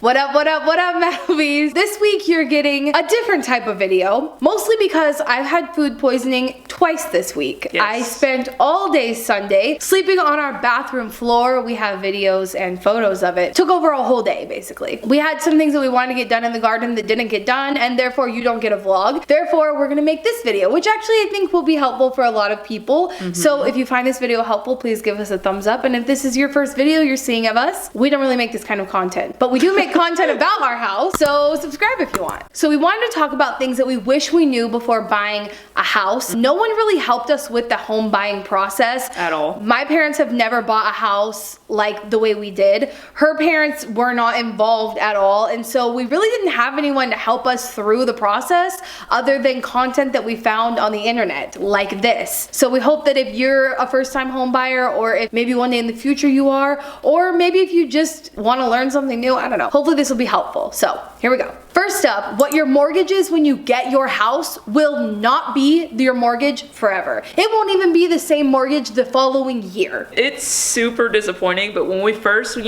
What up, Malvies? This week you're getting a different type of video, mostly because I've had food poisoning twice this week. Yes. I spent all day Sunday sleeping on our bathroom floor. We have videos and photos of it. Took over a whole day, basically. We had some things that we wanted to get done in the garden that didn't get done, and therefore you don't get a vlog. Therefore, we're gonna make this video, which actually I think will be helpful for a lot of people. So if you find this video helpful, please give us a thumbs up. And if this is your first video you're seeing of us, we don't really make this kind of content, but we do make content about our house, so subscribe if you want. So we wanted to talk about things that we wish we knew before buying a house. No one really helped us with the home buying process At all. My parents have never bought a house like the way we did. Her parents were not involved at all, and so we really didn't have anyone to help us through the process other than content that we found on the internet like this. So we hope that if you're a first-time home buyer, or if maybe one day in the future you are, or maybe if you just want to learn something new, I don't know, hopefully this will be helpful. So here we go. First up, what your mortgage is when you get your house will not be your mortgage forever. It won't even be the same mortgage the following year. It's super disappointing, but when we first,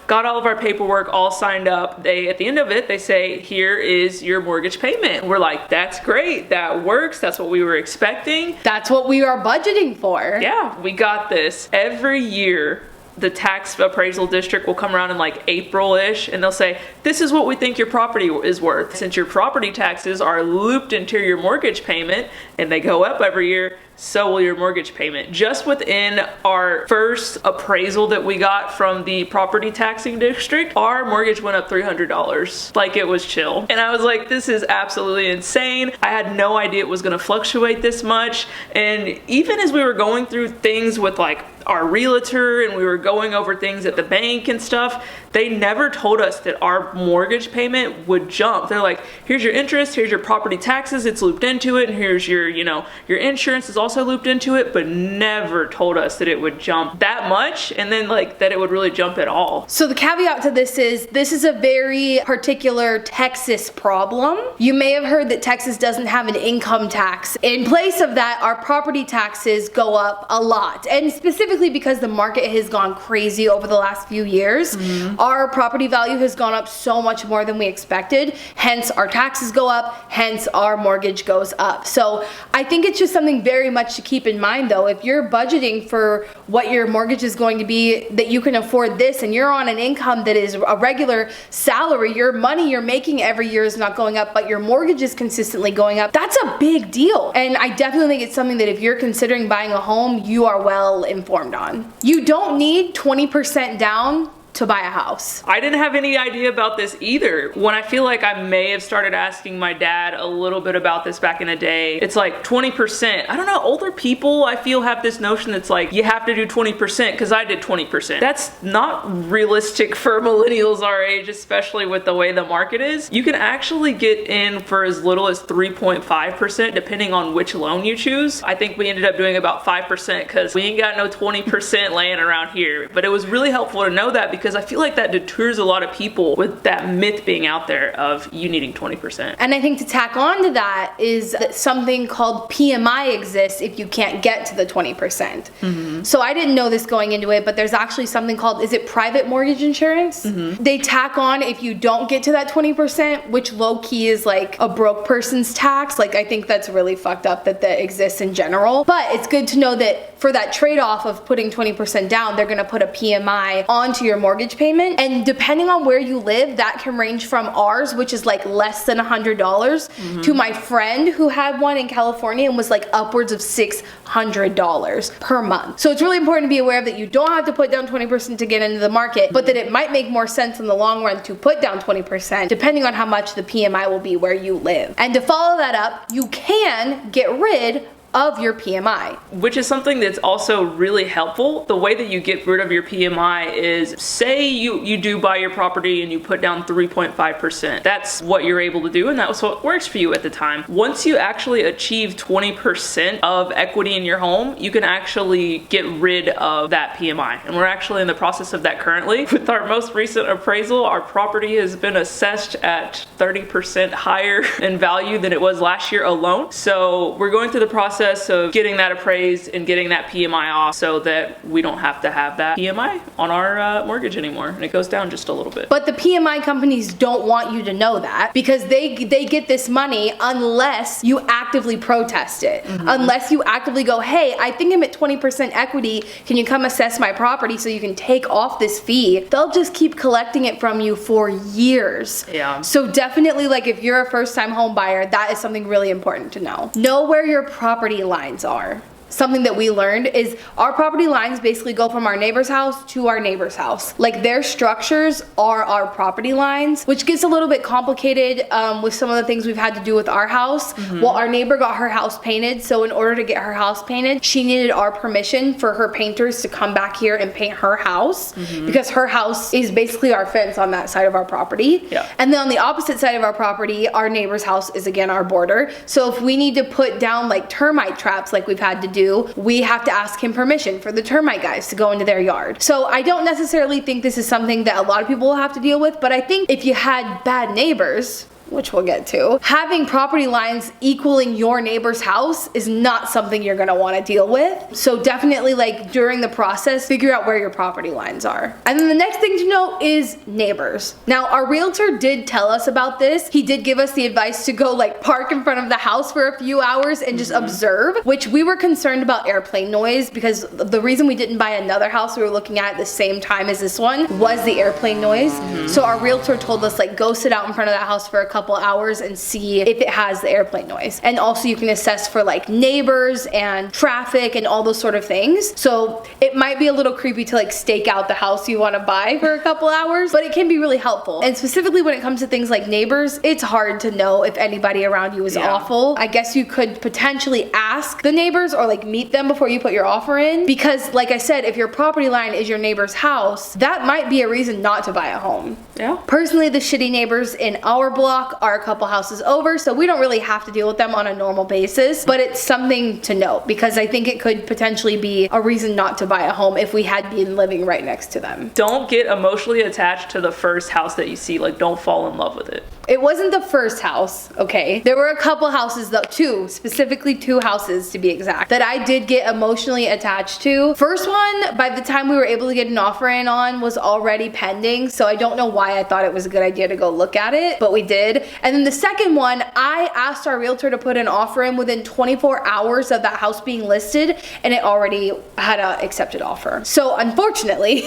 got all of our paperwork all signed up, at the end of it, they say, here is your mortgage payment. We're like, that's great, that works, that's what we were expecting. That's what we are budgeting for. Yeah, we got this. Every year, the tax appraisal district will come around in like April-ish, and they'll say, this is what we think your property is worth. Since your property taxes are looped into your mortgage payment and they go up every year, so will your mortgage payment. Just within our first appraisal that we got from the property taxing district, our mortgage went up $300. Like, it was chill. And I was like, this is absolutely insane. I had no idea it was gonna fluctuate this much. And even as we were going through things with like our realtor and we were going over things at the bank and stuff, they never told us that our mortgage payment would jump. They're like, here's your interest, here's your property taxes, it's looped into it, and here's your, your insurance is also looped into it, but never told us that it would jump that much, and then like that it would really jump at all. So the caveat to this is a very particular Texas problem. You may have heard that Texas doesn't have an income tax. In place of that, our property taxes go up a lot, and specifically because the market has gone crazy over the last few years. Our property value has gone up so much more than we expected, hence our taxes go up, hence our mortgage goes up. So I think it's just something very much to keep in mind though. If you're budgeting for what your mortgage is going to be, that you can afford this, and you're on an income that is a regular salary, your money you're making every year is not going up, but your mortgage is consistently going up, that's a big deal. And I definitely think it's something that if you're considering buying a home, you are well informed on. You don't need 20% down to buy a house. I didn't have any idea about this either. When I feel like I may have started asking my dad a little bit about this back in the day, it's like 20%. I don't know, older people I feel have this notion that's like, you have to do 20% because I did 20%. That's not realistic for millennials our age, especially with the way the market is. You can actually get in for as little as 3.5% depending on which loan you choose. I think we ended up doing about 5% because we ain't got no 20% laying around here. But it was really helpful to know that, because I feel like that deters a lot of people with that myth being out there of you needing 20%. And I think to tack on to that is that something called PMI exists if you can't get to the 20%. So I didn't know this going into it, but there's actually something called, is it private mortgage insurance? They tack on if you don't get to that 20%, which low-key is like a broke person's tax. Like, I think that's really fucked up that that exists in general. But it's good to know that for that trade-off of putting 20% down, they're gonna put a PMI onto your mortgage payment, and depending on where you live, that can range from ours, which is like less than $100, to my friend who had one in California and was like upwards of $600 per month. So it's really important to be aware of that you don't have to put down 20% to get into the market, but that it might make more sense in the long run to put down 20% depending on how much the PMI will be where you live. And to follow that up, you can get rid of your PMI. Which is something that's also really helpful. The way that you get rid of your PMI is, say you do buy your property and you put down 3.5%. That's what you're able to do, and that was what works for you at the time. Once you actually achieve 20% of equity in your home, you can actually get rid of that PMI. And we're actually in the process of that currently. With our most recent appraisal, our property has been assessed at 30% higher in value than it was last year alone. So we're going through the process process of getting that appraised and getting that PMI off so that we don't have to have that PMI on our mortgage anymore, and it goes down just a little bit. But the PMI companies don't want you to know that, because they get this money unless you actively protest it. Unless you actively go, hey, I think I'm at 20% equity, can you come assess my property so you can take off this fee? They'll just keep collecting it from you for years. Yeah. So definitely, like, if you're a first-time home buyer, that is something really important to know. Know where your property lines are. Something that we learned is our property lines basically go from our neighbor's house to our neighbor's house. Like, their structures are our property lines, which gets a little bit complicated with some of the things we've had to do with our house. Well, our neighbor got her house painted, so in order to get her house painted, she needed our permission for her painters to come back here and paint her house, because her house is basically our fence on that side of our property. Yeah. And then on the opposite side of our property, our neighbor's house is again our border. So if we need to put down like termite traps like we've had to do, we have to ask him permission for the termite guys to go into their yard. So I don't necessarily think this is something that a lot of people will have to deal with, but I think if you had bad neighbors, which we'll get to, having property lines equaling your neighbor's house is not something you're gonna wanna deal with. So definitely, like, during the process, figure out where your property lines are. And then the next thing to know is neighbors. Now, our realtor did tell us about this. He did give us the advice to go like park in front of the house for a few hours and just observe, which we were concerned about airplane noise, because the reason we didn't buy another house we were looking at the same time as this one was the airplane noise. So our realtor told us, like, go sit out in front of that house for a couple hours and see if it has the airplane noise. And also you can assess for like neighbors and traffic and all those sort of things. So it might be a little creepy to like stake out the house you want to buy for a couple hours, but it can be really helpful. And specifically when it comes to things like neighbors, it's hard to know if anybody around you is awful. I guess you could potentially ask the neighbors or like meet them before you put your offer in, because like I said, if your property line is your neighbor's house, that might be a reason not to buy a home. Yeah. Personally, the shitty neighbors in our block are a couple houses over, so we don't really have to deal with them on a normal basis, but it's something to note because I think it could potentially be a reason not to buy a home if we had been living right next to them. Don't get emotionally attached to the first house that you see. Like, don't fall in love with it. It wasn't the first house, okay? There were a couple houses though, specifically two houses to be exact, that I did get emotionally attached to. First one, by the time we were able to get an offer in on, was already pending, so I don't know why I thought it was a good idea to go look at it, but we did. And then the second one, I asked our realtor to put an offer in within 24 hours of that house being listed, and it already had an accepted offer. So unfortunately,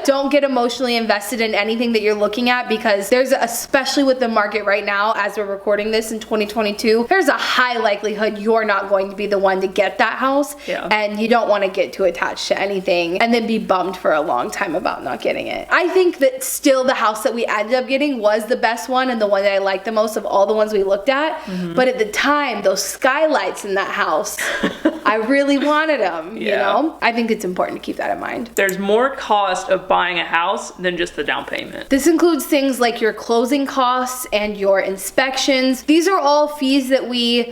don't get emotionally invested in anything that you're looking at, because there's, especially with the market right now as we're recording this in 2022, there's a high likelihood you're not going to be the one to get that house. Yeah. And you don't want to get too attached to anything and then be bummed for a long time about not getting it. I think that still the house that we ended up getting was the best one and the one that I liked the most of all the ones we looked at. But at the time, those skylights in that house, I really wanted them, you know? I think it's important to keep that in mind. There's more cost of buying a house than just the down payment. This includes things like your closing costs and your inspections. These are all fees that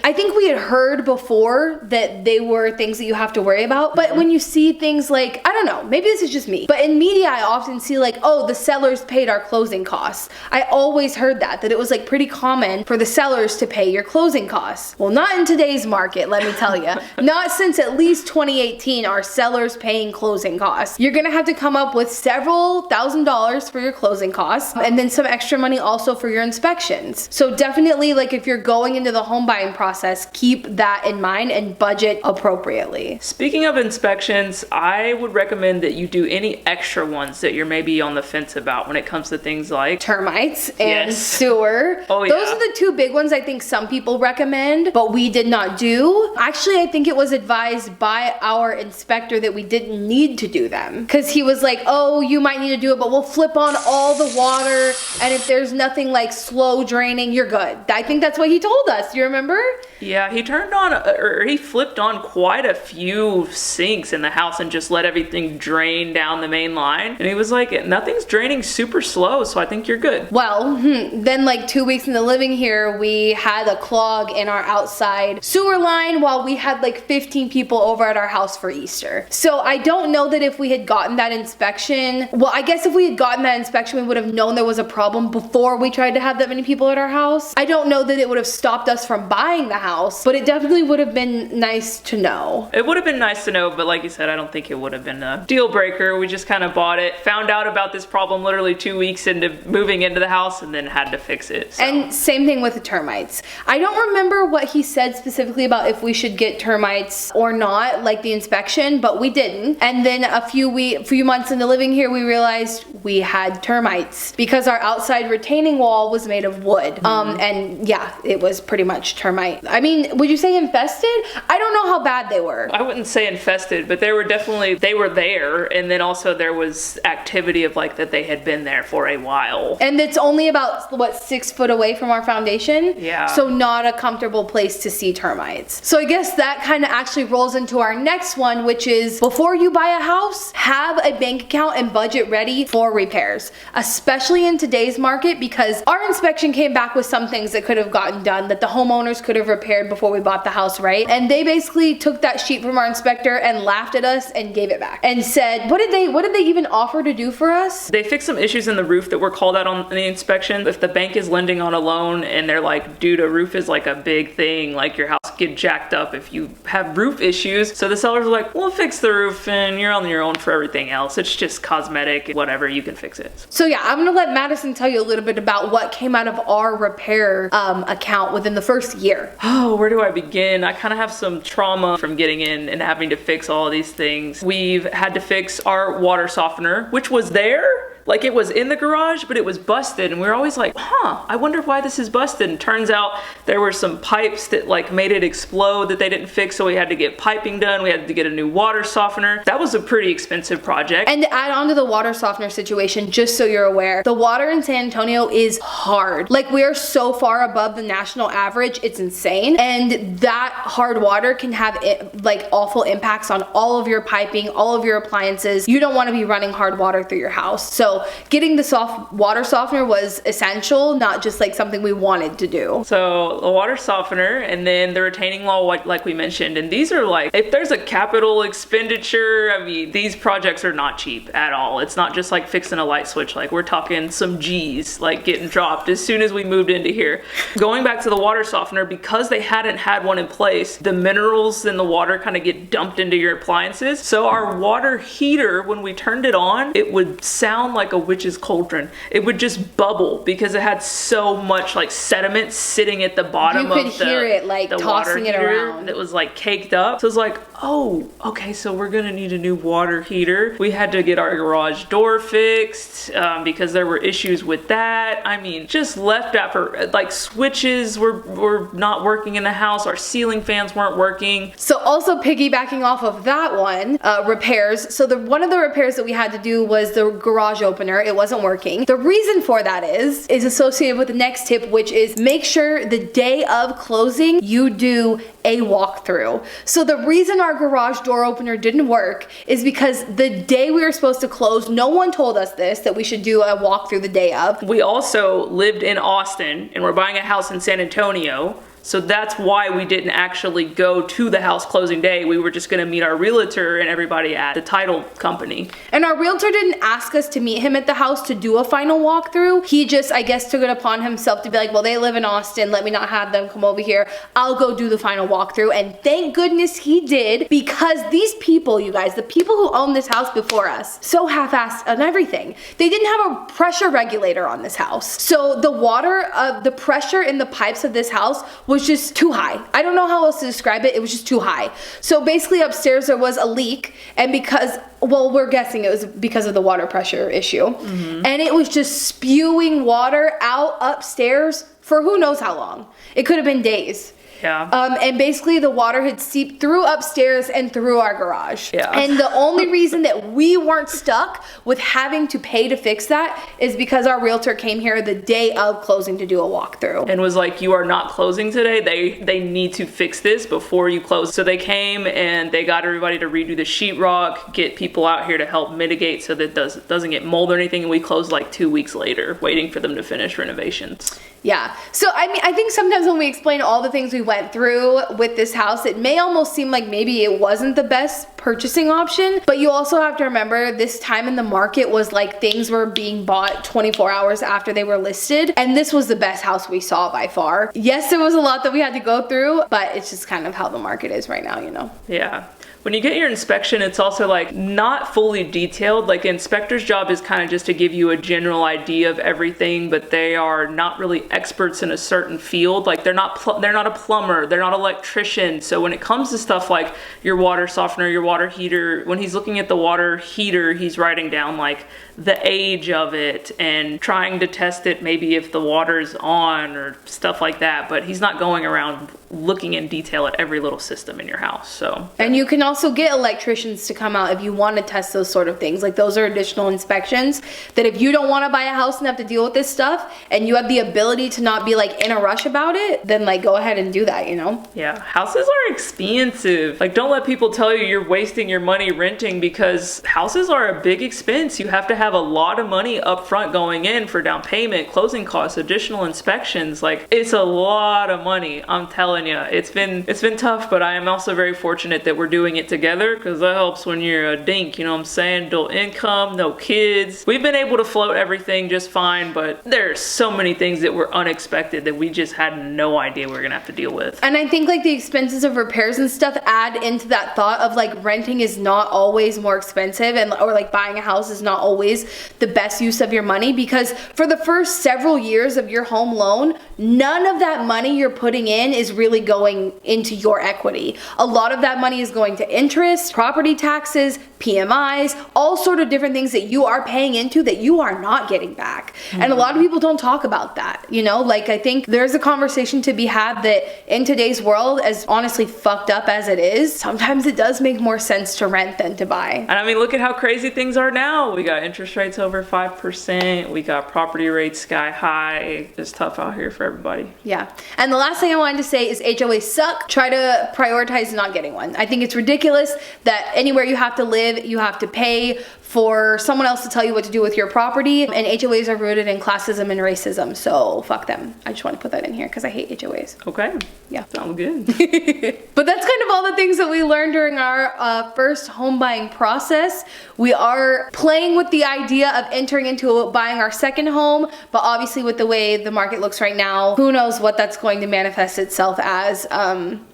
I think we had heard before that they were things that you have to worry about. But when you see things like, I don't know, maybe this is just me, but in media I often see like, oh, the sellers paid our closing costs. I always heard that it was like pretty common for the sellers to pay your closing costs. Well, not in today's market, let me tell you. Not since at least 2018 are sellers paying closing costs. You're gonna have to come up with several $1,000s for your closing costs and then some extra money also for your inspections. So definitely, like, if you're going into the home buying process, keep that in mind and budget appropriately. Speaking of inspections, I would recommend that you do any extra ones that you're maybe on the fence about when it comes to things like termites and sewer. Oh yeah. Those are the two big ones I think some people recommend, but we did not do. Actually, I think it was advised by our inspector that we didn't need to do them, because he was like, oh, you might need to do it, but we'll flip on all the water, and if there's nothing like slow draining, you're good. I think that's what he told us. You remember? Yeah, he turned on, or he flipped on quite a few sinks in the house and just let everything drain down the main line. And he was like, nothing's draining super slow, so I think you're good. Well, then like 2 weeks into living here, we had a clog in our outside sewer line while we had like 15 people over at our house for Easter. So I don't know that if we had gotten that inspection, well, I guess if we had gotten that inspection, we would have known there was a problem before we tried to have that many people at our house. I don't know that it would have stopped us from buying the house, house, but it definitely would have been nice to know. It would have been nice to know, but like you said, I don't think it would have been a deal breaker. We just kind of bought it, found out about this problem literally 2 weeks into moving into the house, and then had to fix it. So. And same thing with the termites. I don't remember what he said specifically about if we should get termites or not, like the inspection, but we didn't. And then a few months into living here, we realized we had termites because our outside retaining wall was made of wood. And yeah, it was pretty much termite. I mean, would you say infested? I don't know how bad they were. I wouldn't say infested, but they were there, and then also there was activity of like that they had been there for a while. And it's only about, what, 6 foot away from our foundation? Yeah. So not a comfortable place to see termites. So I guess that kind of actually rolls into our next one, which is before you buy a house, have a bank account and budget ready for repairs, especially in today's market, because our inspection came back with some things that could have gotten done that the homeowners could have repaired before we bought the house, right? And they basically took that sheet from our inspector and laughed at us and gave it back and said, what did they even offer to do for us? They fixed some issues in the roof that were called out on the inspection. If the bank is lending on a loan and they're like, dude, a roof is like a big thing, like your house get jacked up if you have roof issues. So the sellers are like, we'll fix the roof and you're on your own for everything else. It's just cosmetic, whatever, you can fix it. So yeah, I'm gonna let Madison tell you a little bit about what came out of our repair account within the first year. Oh, where do I begin? I kind of have some trauma from getting in and having to fix all these things. We've had to fix our water softener, which was there. Like it was in the garage, but it was busted. And we were always like, I wonder why this is busted. And turns out there were some pipes that like made it explode that they didn't fix. So we had to get piping done. We had to get a new water softener. That was a pretty expensive project. And to add on to the water softener situation, just so you're aware, the water in San Antonio is hard. Like we are so far above the national average, it's insane. And that hard water can have like awful impacts on all of your piping, all of your appliances. You don't want to be running hard water through your house. So getting the water softener was essential, not just like something we wanted to do. So the water softener and then the retaining wall, like we mentioned, and these are like, if there's a capital expenditure, I mean, these projects are not cheap at all. It's not just like fixing a light switch. Like we're talking some G's like getting dropped as soon as we moved into here. Going back to the water softener, because they hadn't had one in place, the minerals in the water kind of get dumped into your appliances. So our water heater, when we turned it on, it would sound like a witch's cauldron. It would just bubble because it had so much like sediment sitting at the bottom of the, you could hear it like tossing it around. It was like caked up. So it was like, oh, okay, so we're gonna need a new water heater. We had to get our garage door fixed because there were issues with that. I mean, just left after, like switches were not working in the house. Our ceiling fans weren't working. So also piggybacking off of that one, repairs. So one of the repairs that we had to do was the garage opener. It wasn't working. The reason for that is associated with the next tip, which is make sure the day of closing you do a walkthrough. So the reason our garage door opener didn't work is because the day we were supposed to close, no one told us this, that we should do a walkthrough the day of. We also lived in Austin and we're buying a house in San Antonio. So that's why we didn't actually go to the house closing day. We were just gonna meet our realtor and everybody at the title company. And our realtor didn't ask us to meet him at the house to do a final walkthrough. He just, I guess, took it upon himself to be like, well, they live in Austin, let me not have them come over here. I'll go do the final walkthrough. And thank goodness he did, because these people, you guys, the people who owned this house before us, so half-assed on everything. They didn't have a pressure regulator on this house. So the water, the pressure in the pipes of this house was just too high. I don't know how else to describe it. It was just too high. So basically upstairs there was a leak, and because, well, we're guessing it was because of the water pressure issue. And it was just spewing water out upstairs for who knows how long. It could have been days. Yeah. And basically the water had seeped through upstairs and through our garage. Yeah. And the only reason that we weren't stuck with having to pay to fix that is because our realtor came here the day of closing to do a walkthrough. And was like, you are not closing today. They need to fix this before you close. So they came and they got everybody to redo the sheetrock, get people out here to help mitigate so that it doesn't get mold or anything. And we closed like 2 weeks later, waiting for them to finish renovations. Yeah. So, I mean, I think sometimes when we explain all the things we went through with this house, it may almost seem like maybe it wasn't the best purchasing option. But you also have to remember this time in the market was like things were being bought 24 hours after they were listed. And this was the best house we saw by far. Yes, there was a lot that we had to go through, but it's just kind of how the market is right now, you know? Yeah. When you get your inspection, it's also like not fully detailed. Like the inspector's job is kind of just to give you a general idea of everything, but they are not really experts in a certain field. Like they're not a plumber, they're not an electrician. So when it comes to stuff like your water softener, your water heater, when he's looking at the water heater, he's writing down like the age of it and trying to test it maybe if the water's on or stuff like that. But he's not going around looking in detail at every little system in your house. So, and you can also get electricians to come out if you want to test those sort of things. Like those are additional inspections that if you don't want to buy a house and have to deal with this stuff and you have the ability to not be like in a rush about it, then like go ahead and do that, you know? Yeah, houses are expensive. Like don't let people tell you you're wasting your money renting, because houses are a big expense. You have to have a lot of money up front going in for down payment, closing costs, additional inspections. Like it's a lot of money. I'm telling you, it's been tough, but I am also very fortunate that we're doing it together, because that helps when you're a dink, you know what I'm saying? Dual income, no kids. We've been able to float everything just fine, but there's so many things that were unexpected that we just had no idea we were gonna have to deal with. And I think like the expenses of repairs and stuff add into that thought of like renting is not always more expensive, and or like buying a house is not always the best use of your money, because for the first several years of your home loan, none of that money you're putting in is really going into your equity. A lot of that money is going to interest, property taxes, PMIs, all sort of different things that you are paying into that you are not getting back. And a lot of people don't talk about that, you know? Like I think there's a conversation to be had that in today's world, as honestly fucked up as it is, sometimes it does make more sense to rent than to buy. And I mean, look at how crazy things are now. We got interest rates over 5%. We got property rates sky high. It's tough out here for everybody. Yeah. And the last thing I wanted to say is HOAs suck. Try to prioritize not getting one. I think it's ridiculous that anywhere you have to live, you have to pay for someone else to tell you what to do with your property. And HOAs are rooted in classism and racism, so fuck them. I just want to put that in here because I hate HOAs. Okay. Yeah. Sounds good. But that's kind of all the things that we learned during our first home buying process. We are playing with the idea of entering into buying our second home, but obviously with the way the market looks right now, who knows what that's going to manifest itself as.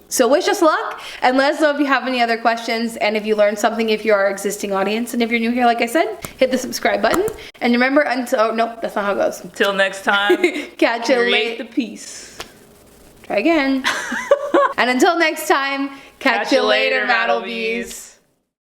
So wish us luck, and let us know if you have any other questions, and if you learned something, if you're our existing audience. And if you're new here, like I said, hit the subscribe button. And remember, until, oh nope, that's not how it goes. Until next time, catch you create later. the peace. Try again. And until next time, catch you later, Mattlebees.